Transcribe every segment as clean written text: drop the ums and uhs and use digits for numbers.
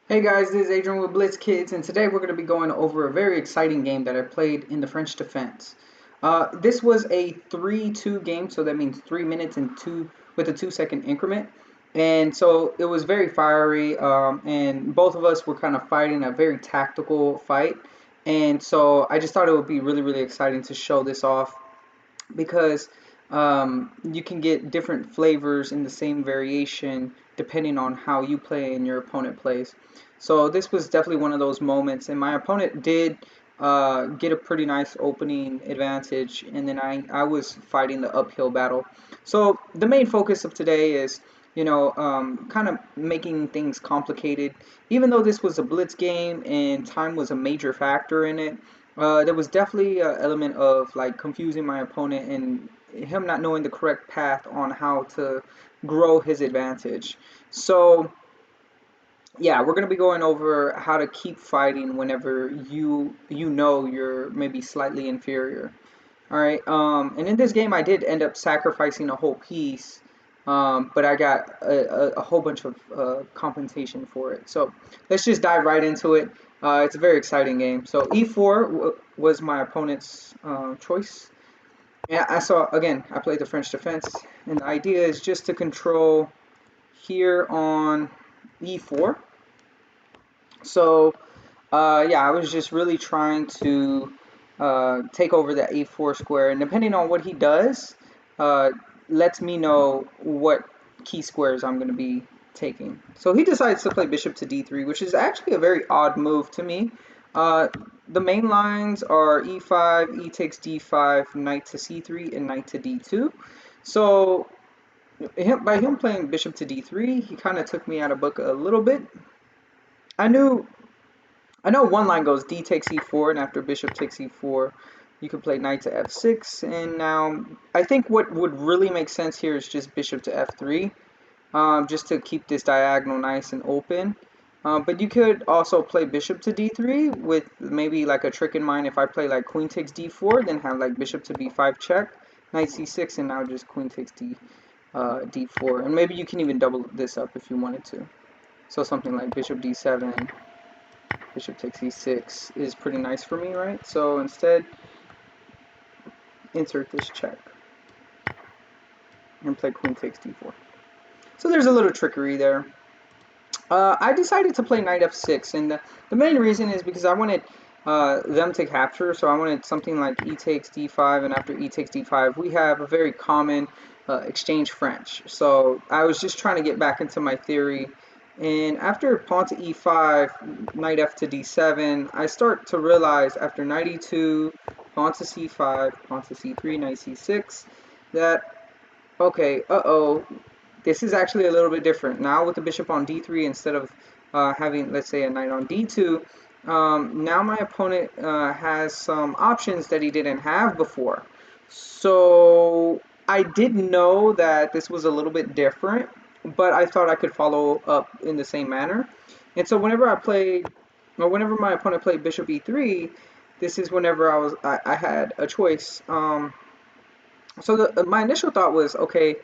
Hey guys, this is Adrian with Blitz Kids, and today we're going to be going over a very exciting game that I played in the French defense. This was a 3-2 game, so that means 3 minutes and two with a 2 second increment. And so it was very fiery, and both of us were kind of fighting a very tactical fight. And so I just thought it would be really, really exciting to show this off because you can get different flavors in the same variation depending on how you play and your opponent plays. So this was definitely one of those moments, and my opponent did get a pretty nice opening advantage, and then I was fighting the uphill battle. So the main focus of today is, kind of making things complicated. Even though this was a blitz game and time was a major factor in it, there was definitely an element of like confusing my opponent and him not knowing the correct path on how to grow his advantage. So yeah, we're gonna be going over how to keep fighting whenever you know you're maybe slightly inferior. All right. And in this game, I did end up sacrificing a whole piece, but I got a whole bunch of compensation for it. So let's just dive right into it. It's a very exciting game. So E4 was my opponent's choice. Yeah, I saw again. I played the French defense, and the idea is just to control here on E4. So yeah, I was just really trying to take over that a4 square, and depending on what he does, uh, lets me know what key squares I'm going to be taking. So he decides to play bishop to d3, which is actually a very odd move to me. Uh, the main lines are e5, e takes d5, knight to c3, and knight to d2. So by him playing bishop to d3, he kind of took me out of book a little bit. I knew I know one line goes d takes e4, and after bishop takes e4, you can play knight to f6. And now I think what would really make sense here is just bishop to f3, just to keep this diagonal nice and open. But you could also play bishop to d3 with maybe like a trick in mind. If I play like queen takes d4, then have like bishop to b5 check, knight c6, and now just queen takes d4. And maybe you can even double this up if you wanted to. So something like bishop d7, bishop takes e6 is pretty nice for me, right? So instead, insert this check and play queen takes d4. So there's a little trickery there. I decided to play knight f6, and the main reason is because I wanted them to capture, so I wanted something like e takes d5, and after e takes d5, we have a very common exchange French. So I was just trying to get back into my theory, and after pawn to e5, knight f to d7, I start to realize after knight e2, pawn to c5, pawn to c3, knight c6, that, okay, uh-oh, this is actually a little bit different. Now with the bishop on d3 instead of having, let's say, a knight on d2, now my opponent has some options that he didn't have before. So I did know that this was a little bit different, but I thought I could follow up in the same manner. And so whenever my opponent played bishop e3, this is whenever I had a choice. So my initial thought was, okay,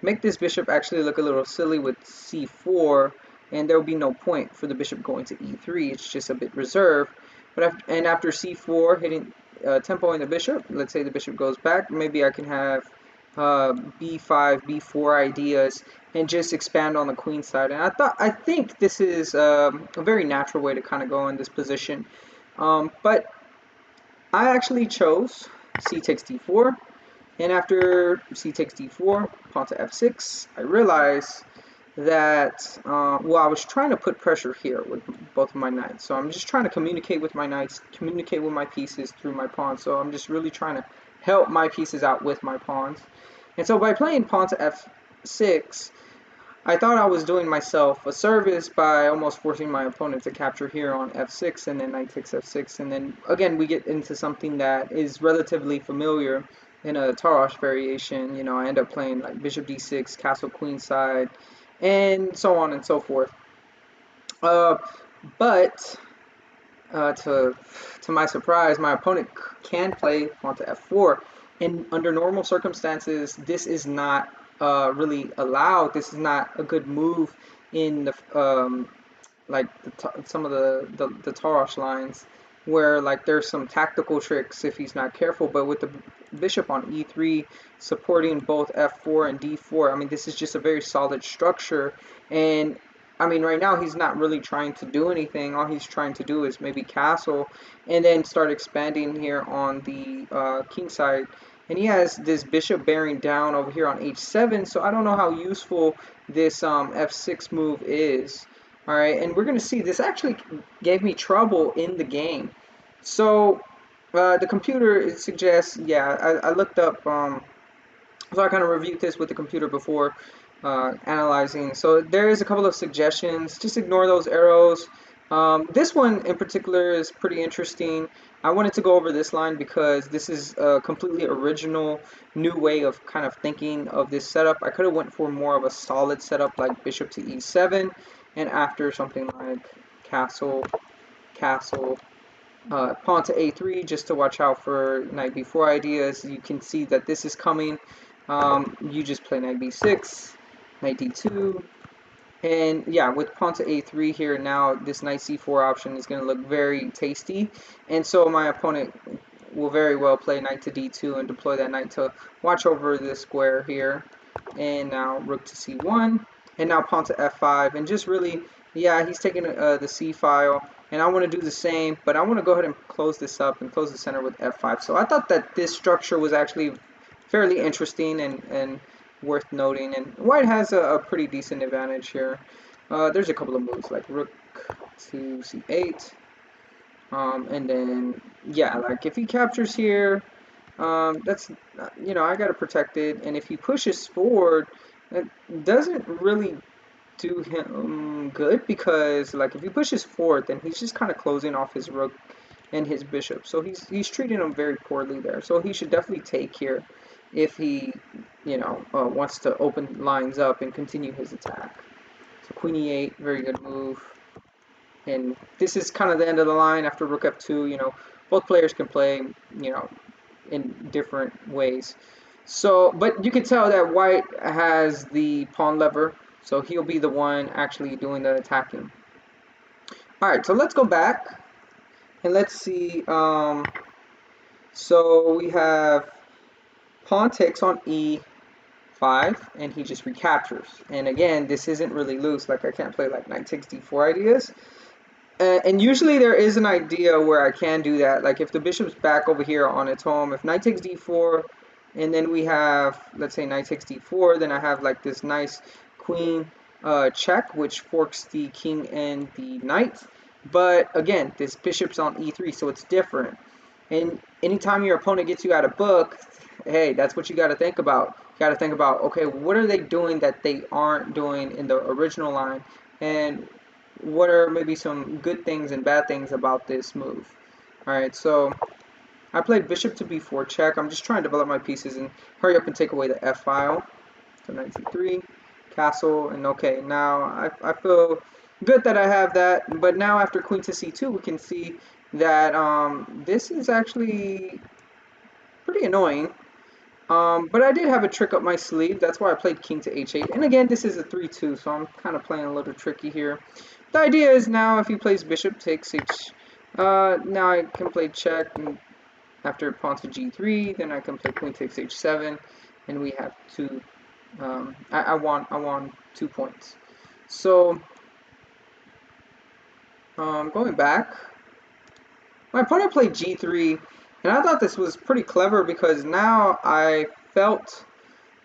make this bishop actually look a little silly with c4, and there will be no point for the bishop going to e3. It's just a bit reserved. And after c4, hitting tempoing the bishop, let's say the bishop goes back, maybe I can have b5, b4 ideas, and just expand on the queen side. And I think this is a very natural way to kind of go in this position. But I actually chose c takes d4. And after c takes d4, pawn to f6, I realized that, well, I was trying to put pressure here with both of my knights. So I'm just trying to communicate with my knights, communicate with my pieces through my pawns. So I'm just really trying to help my pieces out with my pawns. And so by playing pawn to f6, I thought I was doing myself a service by almost forcing my opponent to capture here on f6, and then knight takes f6, and then again we get into something that is relatively familiar in a Tarrasch variation. I end up playing like bishop d6, castle queenside, and so on and so forth. Uh, but to my surprise, my opponent can play pawn to f4, and under normal circumstances, this is not really allowed. This is not a good move in like some of the Tarosh lines where like there's some tactical tricks if he's not careful. But with the bishop on e3 supporting both f4 and d4, I mean this is just a very solid structure. And I mean right now he's not really trying to do anything. All he's trying to do is maybe castle and then start expanding here on the king side. And he has this bishop bearing down over here on h7, so I don't know how useful this f6 move is. All right, and we're going to see this actually gave me trouble in the game. So the computer, it suggests, yeah, I looked up, so I kind of reviewed this with the computer before analyzing. So there is a couple of suggestions. Just ignore those arrows. This one in particular is pretty interesting. I wanted to go over this line because this is a completely original new way of kind of thinking of this setup. I could have went for more of a solid setup like bishop to e7 and after something like castle, castle, pawn to a3 just to watch out for knight b4 ideas. You can see that this is coming. You just play knight b6, knight d2, and yeah, with pawn to a3 here now, this knight c4 option is going to look very tasty. And so my opponent will very well play knight to d2 and deploy that knight to watch over this square here. And now rook to c1, and now pawn to f5, and just really, yeah, he's taking the c file, and I want to do the same, but I want to go ahead and close this up and close the center with f5. So I thought that this structure was actually fairly interesting and worth noting, and white has a pretty decent advantage here. There's a couple of moves like rook to c8, and then yeah, like if he captures here, that's, you know, I got to protect it, and if he pushes forward, it doesn't really do him good, because like if he pushes forward, then he's just kind of closing off his rook and his bishop, so he's treating him very poorly there. So he should definitely take here if he, you know, wants to open lines up and continue his attack. So queen e8, very good move. And this is kind of the end of the line after rook f2. You know, both players can play, you know, in different ways. So, but you can tell that white has the pawn lever, so he'll be the one actually doing the attacking. All right, so let's go back and let's see. So we have pawn takes on e5, and he just recaptures. And again, this isn't really loose. Like I can't play like knight takes d4 ideas. And usually there is an idea where I can do that. Like if the bishop's back over here on its home, if knight takes d4, and then we have, let's say knight takes d4, then I have like this nice queen check, which forks the king and the knight. But again, this bishop's on e3, so it's different. And anytime your opponent gets you out of book, hey, that's what you got to think about. You got to think about, okay, what are they doing that they aren't doing in the original line? And what are maybe some good things and bad things about this move? Alright, so I played bishop to b4 check. I'm just trying to develop my pieces and hurry up and take away the f file. So knight c3, castle, and okay, now I feel good that I have that. But now after queen to c2, we can see that this is actually pretty annoying. But I did have a trick up my sleeve. That's why I played king to h8. And again, this is a 3-2, so I'm kind of playing a little tricky here. The idea is now if he plays bishop takes h, now I can play check, and after pawn to g3, then I can play queen takes h7, and we have two. I won 2 points. So going back, my opponent played g3, and I thought this was pretty clever because now I felt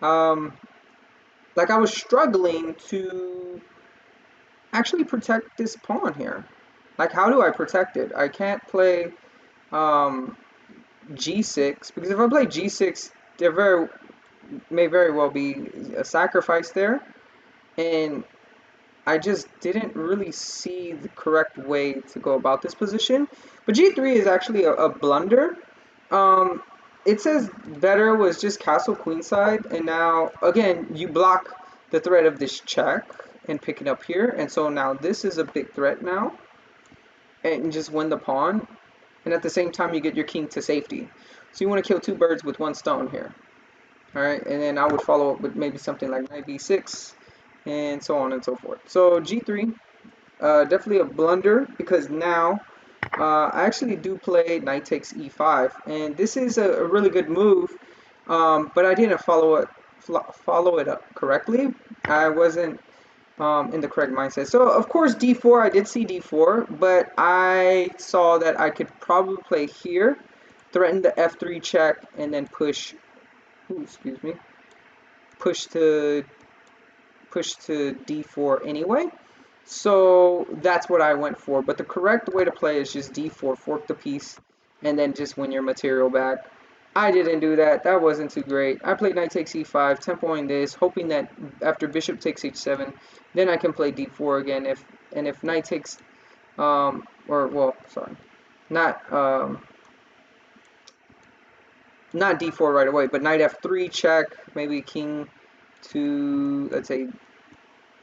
like I was struggling to actually protect this pawn here. Like, how do I protect it? I can't play g6, because if I play g6, there may very well be a sacrifice there, and I just didn't really see the correct way to go about this position. But g3 is actually a blunder. Um, it says better was just castle queenside, and now again you block the threat of this check and pick it up here, and so now this is a big threat now, and just win the pawn, and at the same time you get your king to safety. So you want to kill two birds with one stone here. All right, and then I would follow up with maybe something like knight b6, and so on and so forth. So g3, definitely a blunder because now I actually do play knight takes e5, and this is a really good move, but I didn't follow it up correctly. I wasn't in the correct mindset. So of course d4, I did see d4, but I saw that I could probably play here, threaten the f3 check, and then push. Ooh, excuse me. Push to d4 anyway. So that's what I went for. But the correct way to play is just d4, fork the piece, and then just win your material back. I didn't do that. That wasn't too great. I played knight takes e5, tempoing this, hoping that after bishop takes h7, then I can play d4 again. If knight takes or well, sorry, not not d4 right away, but knight f3 check, maybe king to, let's say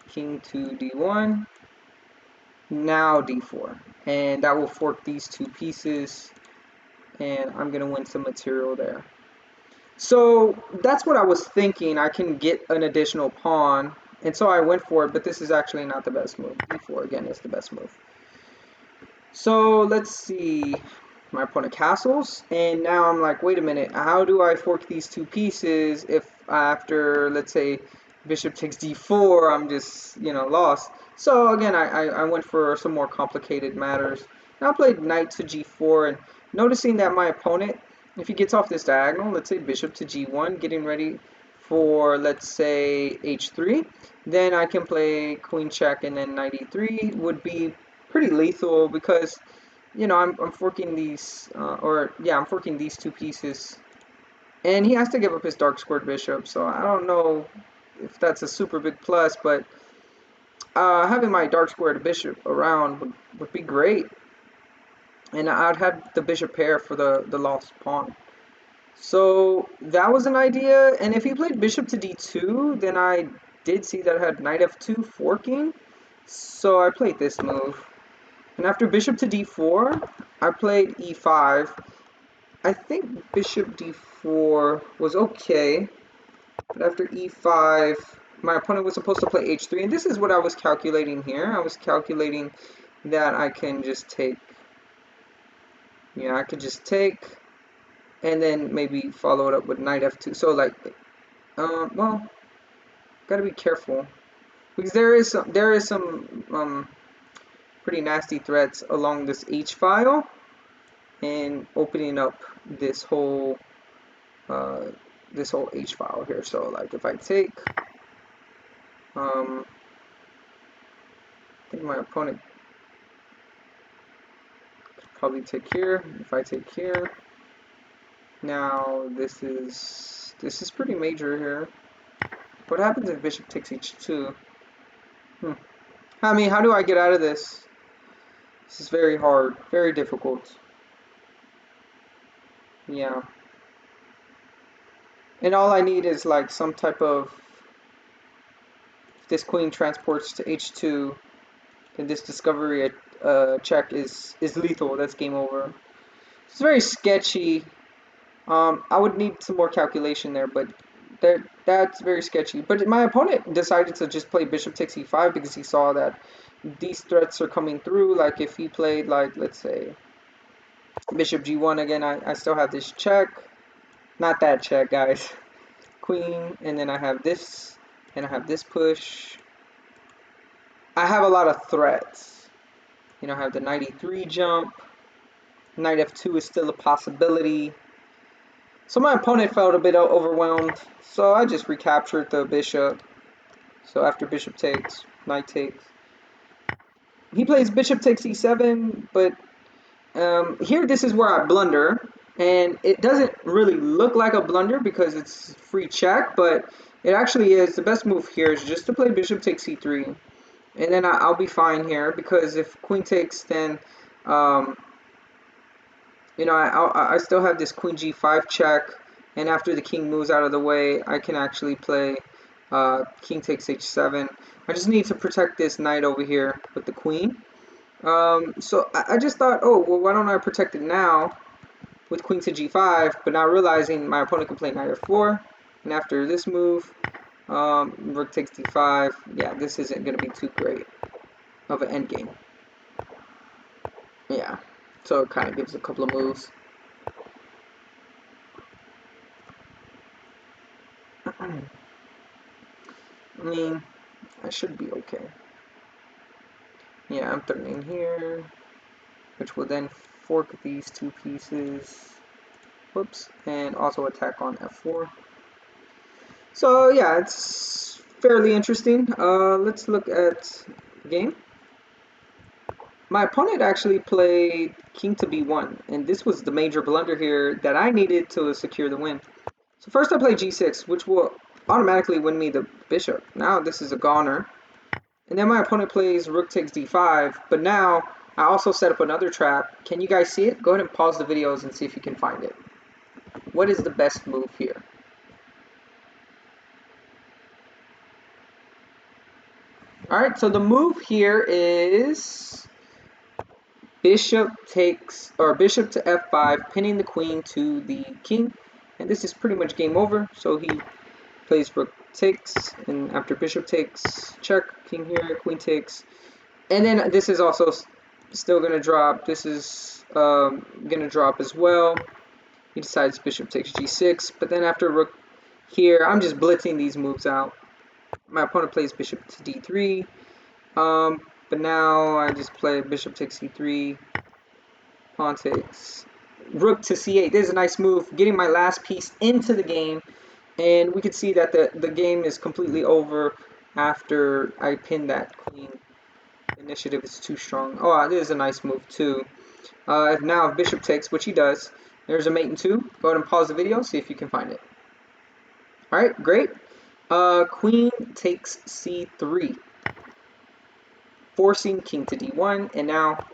king to d1, now d4, and that will fork these two pieces, and I'm gonna win some material there. So that's what I was thinking. I can get an additional pawn, and so I went for it, but this is actually not the best move. d4 again is the best move. So let's see, my opponent castles, and now I'm like, wait a minute, how do I fork these two pieces if after, let's say, bishop takes d4, I'm just, lost. So again, I went for some more complicated matters. Now I played knight to g4, and noticing that my opponent, if he gets off this diagonal, let's say bishop to g1, getting ready for, let's say, h3, then I can play queen check, and then knight e3 would be pretty lethal because, I'm forking these, I'm forking these two pieces, and he has to give up his dark squared bishop, so I don't know if that's a super big plus, but having my dark squared bishop around would be great, and I'd have the bishop pair for the lost pawn. So that was an idea, and if he played bishop to d2, then I did see that I had knight f2 forking, so I played this move. And after bishop to d4, I played e5. I think bishop d4 was okay, but after e5, my opponent was supposed to play h3, and this is what I was calculating here. I was calculating that I can just take, I could just take, and then maybe follow it up with knight f2. So like, well, gotta be careful because there is some pretty nasty threats along this h file, and opening up this whole h file here. So like if I take, I think my opponent could probably take here. If I take here, now this is pretty major here. What happens if bishop takes h2? I mean, how do I get out of this? This is very hard, very difficult. Yeah. And all I need is like some type of, if this queen transports to h2, then this discovery check is lethal. That's game over. It's very sketchy. I would need some more calculation there, but that's very sketchy. But my opponent decided to just play bishop takes e5 because he saw that these threats are coming through. Like if he played, like, let's say bishop g1 again, I still have this check. Not that check, guys. Queen, and then I have this, and I have this push. I have a lot of threats. I have the knight e3 jump. Knight f2 is still a possibility. So my opponent felt a bit overwhelmed, so I just recaptured the bishop. So after bishop takes, knight takes. He plays bishop takes e7, but here this is where I blunder. And it doesn't really look like a blunder because it's free check, but it actually is. The best move here is just to play bishop takes e3. And then I'll be fine here because if queen takes, then I still have this queen g5 check, and after the king moves out of the way, I can actually play king takes h7. I just need to protect this knight over here with the queen. So I just thought, oh, well, why don't I protect it now with queen to g5, but not realizing my opponent can play knight f4, and after this move, rook takes d5, yeah, this isn't going to be too great. of an endgame. Yeah, so it kind of gives a couple of moves. I mean, I should be okay. Yeah, I'm threatening here, which will then fork these two pieces. Whoops, and also attack on f4. So yeah, it's fairly interesting. Let's look at the game. My opponent actually played king to b1, and this was the major blunder here that I needed to secure the win. So first I play g6, which will automatically win me the bishop. Now this is a goner. And then my opponent plays rook takes d5, but now I also set up another trap. Can you guys see it? Go ahead and pause the videos and see if you can find it. What is the best move here? Alright, so the move here is bishop to f5, pinning the queen to the king. And this is pretty much game over. So he plays rook takes, and after bishop takes, check, king here, queen takes. And then this is also still going to drop. This is going to drop as well. He decides bishop takes g6, but then after rook here, I'm just blitzing these moves out. My opponent plays bishop to d3, but now I just play bishop takes c3, pawn takes, rook to c8. This is a nice move, getting my last piece into the game, and we can see that the game is completely over after I pin that queen. Initiative is too strong. Oh, this is a nice move too. Now if bishop takes, which he does, there's a mate in 2. Go ahead and pause the video, see if you can find it. Alright, great. Queen takes c3, forcing king to d1, and now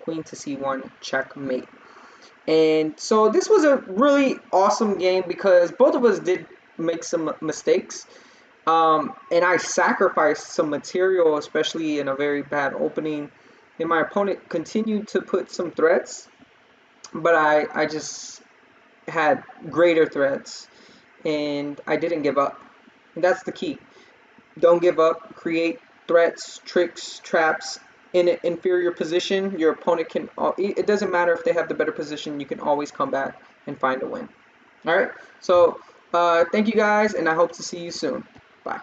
queen to c1, checkmate. And so this was a really awesome game because both of us did make some mistakes. And I sacrificed some material, especially in a very bad opening. And my opponent continued to put some threats, but I just had greater threats, and I didn't give up. And that's the key. Don't give up. Create threats, tricks, traps in an inferior position. Your opponent can. It doesn't matter if they have the better position. You can always come back and find a win. All right. So thank you guys, and I hope to see you soon. Bye.